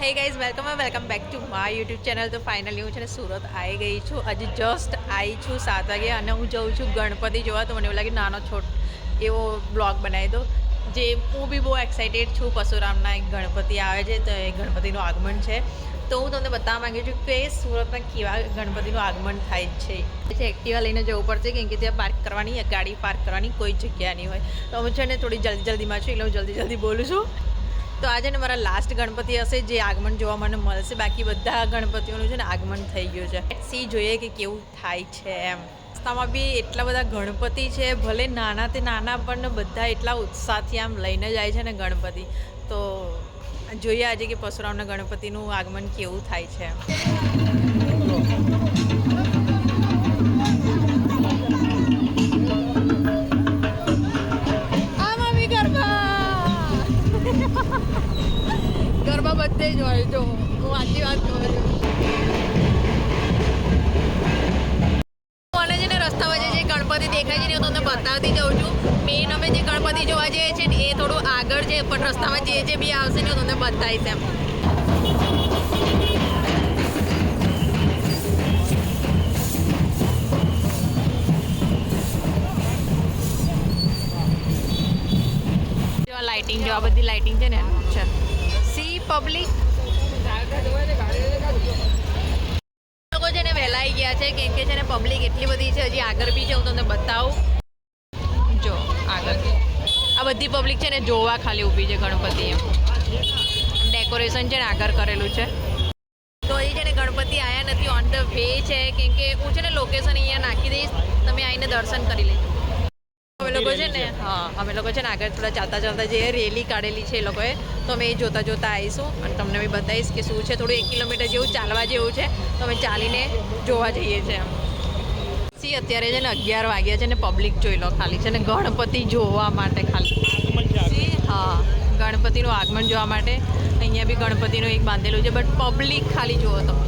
Hey guys welcome back to my YouTube channel. तो finally हूँ सूरत आई गई छूँ। हज जस्ट आई छूँ 7 वागे અને હું જાઉં છું ગણપતિ જોવા। તો મને એવું લાગે નાનો છોટ એવો બ્લોગ બનાવી દો જે હું બી બહુ એક્સાઇટેડ છું। પરશુરામના એક ગણપતિ આવે છે તો એ ગણપતિનું આગમન છે। તો હું તમને બતાવવા માંગુ છું કે સુરતમાં કેવા ગણપતિનું આગમન થાય છે। એક્ટિવા લઈને જવું પડશે કેમ કે ત્યાં પાર્ક કરવાની ગાડી પાર્ક કરવાની કોઈ જગ્યા નહીં હોય। તો હું છે ને થોડી જલ્દીમાં છું એટલે હું જલ્દી બોલું છું। તો આજે ને મારા લાસ્ટ ગણપતિ હશે જે આગમન જોવા મને મળશે। બાકી બધા ગણપતિઓનું છે ને આગમન થઈ ગયું છે। સી જોઈએ કે કેવું થાય છે એમ। રસ્તામાં બી એટલા બધા ગણપતિ છે, ભલે નાના તે નાના પણ બધા એટલા ઉત્સાહથી આમ લઈને જાય છે ને ગણપતિ। તો જોઈએ આજે કે પરશુરામના ગણપતિનું આગમન કેવું થાય છે। ગરબા બધે જ હોય। જો હું આટલી વાત કહું છું અને છે ને રસ્તા વચ્ચે જે ગણપતિ દેખાય છે ને હું તમને બતાવતી જાઉં છું। મેઇન અમે જે ગણપતિ જોવા જઈએ છીએ ને એ થોડું આગળ છે, પણ રસ્તામાં જે બી આવશે ને હું તમને બતાવીશ એમ। લાઇટિંગ જો આ બધી લાઇટિંગ છે ને છે સી પબ્લિક લોકો છે ને વહેલા આવી ગયા છે કેમ કે છે ને પબ્લિક એટલી બધી છે। હજી આગળ બી છે, હું તમને બતાવું। જો આગળ આ બધી પબ્લિક છે ને જોવા ખાલી ઊભી છે ગણપતિ એમ। ડેકોરેશન છે ને આગળ કરેલું છે। તો એ છે ને ગણપતિ આવ્યા નથી, ઓન ધ વે છે કેમ કે હું છે ને લોકેશન અહીંયા નાખી દઈશ, તમે આવીને દર્શન કરી લેજો। અમે લોકો છે ને અમે લોકો છે ને આગળ થોડા ચાલતા જે રેલી કાઢેલી છે એ લોકોએ, તો અમે એ જોતા આવીશું અને તમને બી બતાવીશ કે શું છે। થોડું 1 કિલોમીટર જેવું ચાલવા જેવું છે, તો અમે ચાલીને જોવા જઈએ છીએ એમ। સી અત્યારે છે ને 11 વાગ્યા છે ને પબ્લિક જોઈ લો ખાલી છે ને ગણપતિ જોવા માટે ખાલી સી ગણપતિનું આગમન જોવા માટે અહીંયા બી ગણપતિનું એક બાંધેલું છે, બટ પબ્લિક ખાલી જુઓ તમે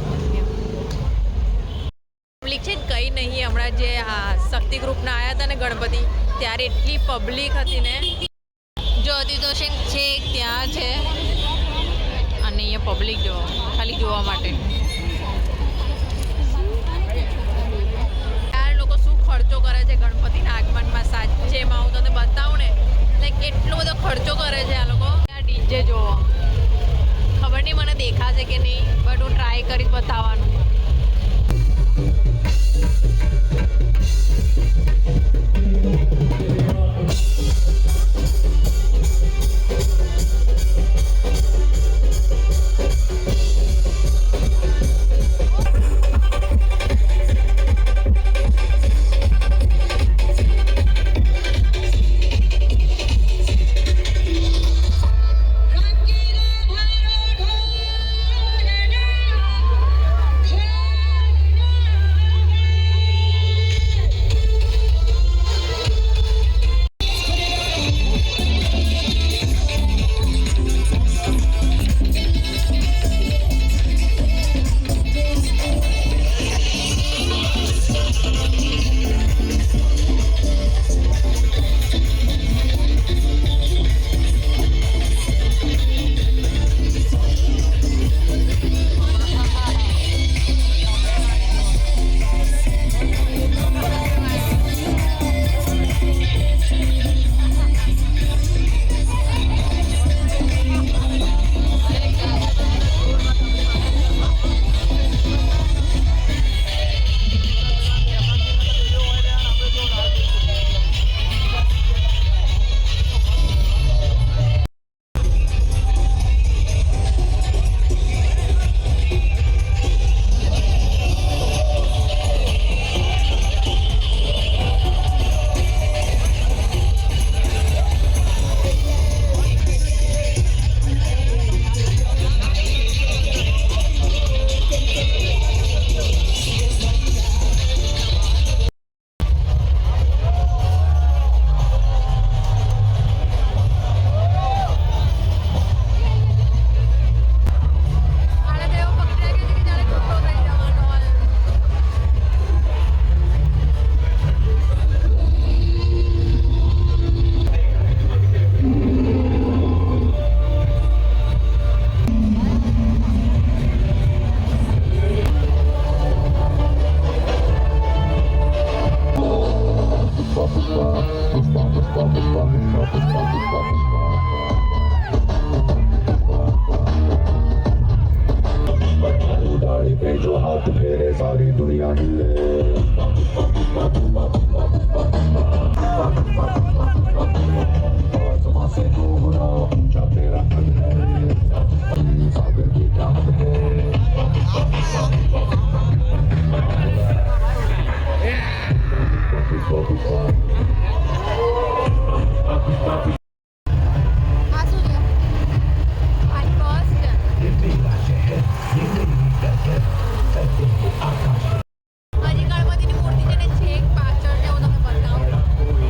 પબ્લિક છે કંઈ નહીં। હમણાં જે શક્તિ ગ્રુપના આવ્યા હતા ને ગણપતિ ત્યારે એટલી પબ્લિક હતી ને, જો હતી તો છે ત્યાં છે અને અહીંયા પબ્લિક જો ખાલી જોવા માટે। યાર લોકો શું ખર્ચો કરે છે ગણપતિના આગમનમાં, સાચેમાં હું તમને બતાવું ને લાઈક એટલો બધો ખર્ચો કરે છે આ લોકો। આ ડીજે જોવો, ખબર નહીં મને દેખાશે કે નહીં, બટ હું ટ્રાય કરીશ બતાવવાનું। उड़ाड़ी पे जो हाथ फेरे सारी दुनिया हिले आसमां से तू बुरा ऊंचा तेरा कद है सागर की चाहत है આ શું છે આ બસ છે હજી ગણપતિની મૂર્તિ છે ને છેક પાછળ છે હું તમને બતાવું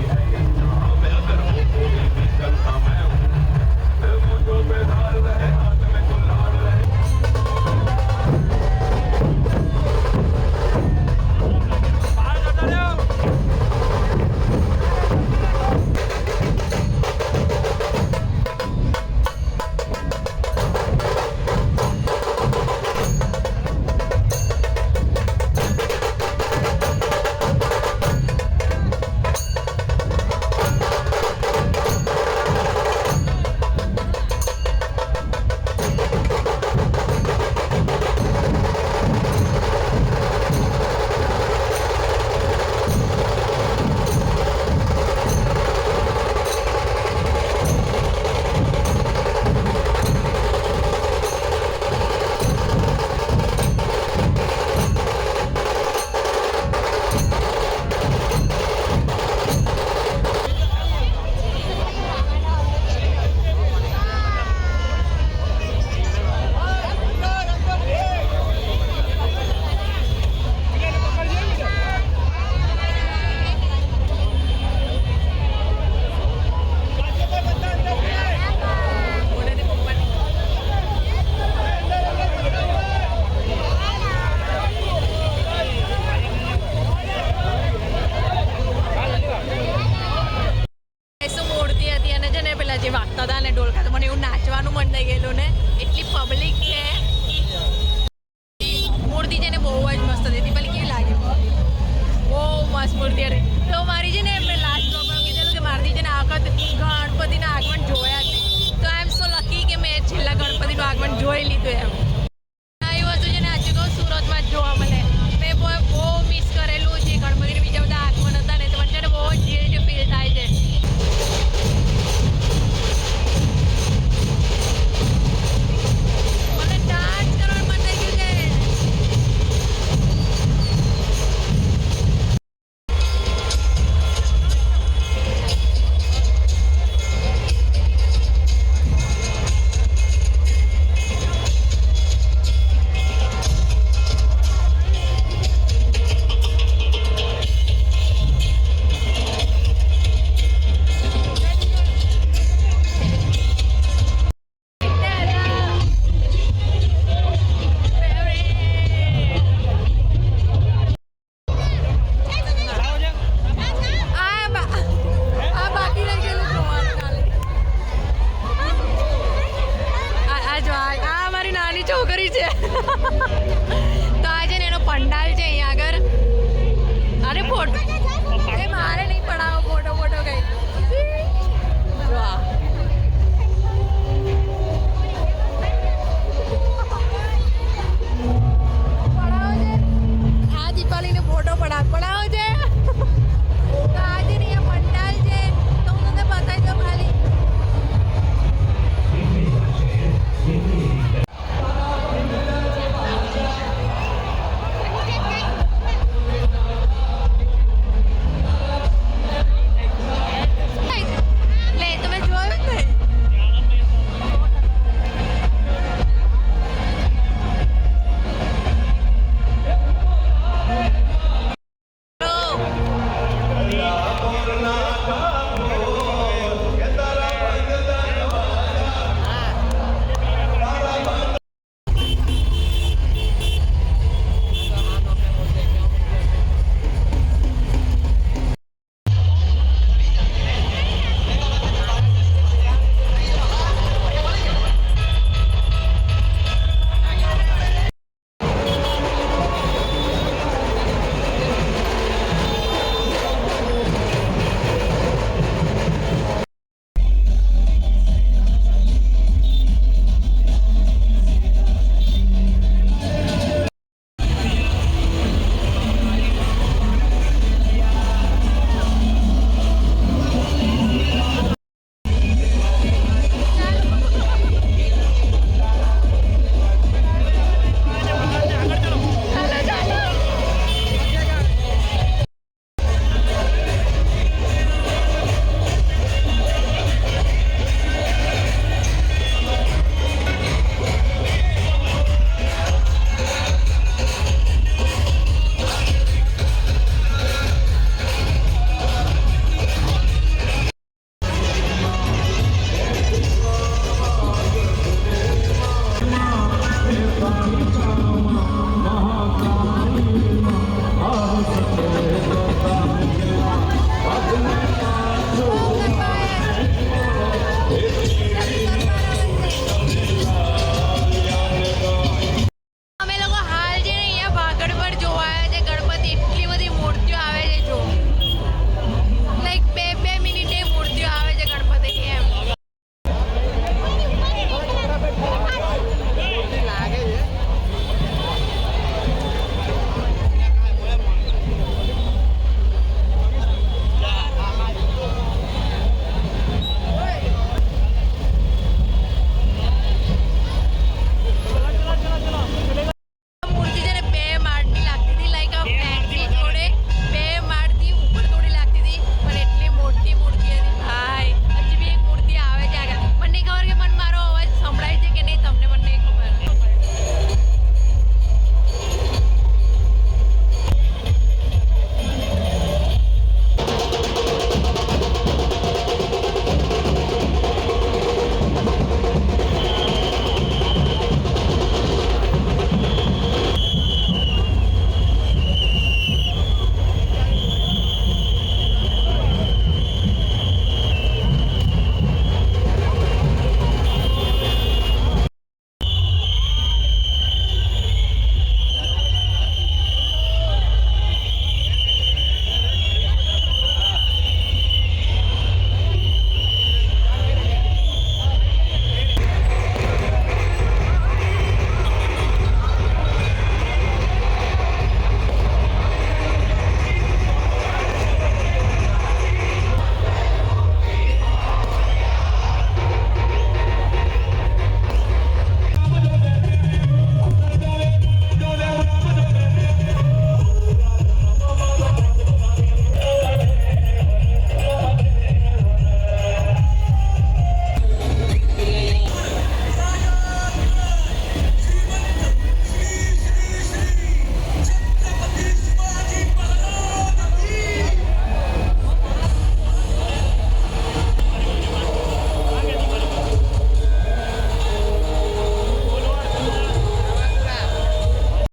મૂર્તિ હતી અને છે ને પેલા જે વાગતા હતા ને ઢોલકા તો મને એવું નાચવાનું મન થઈ ગયેલું ને એટલી પબ્લિક છે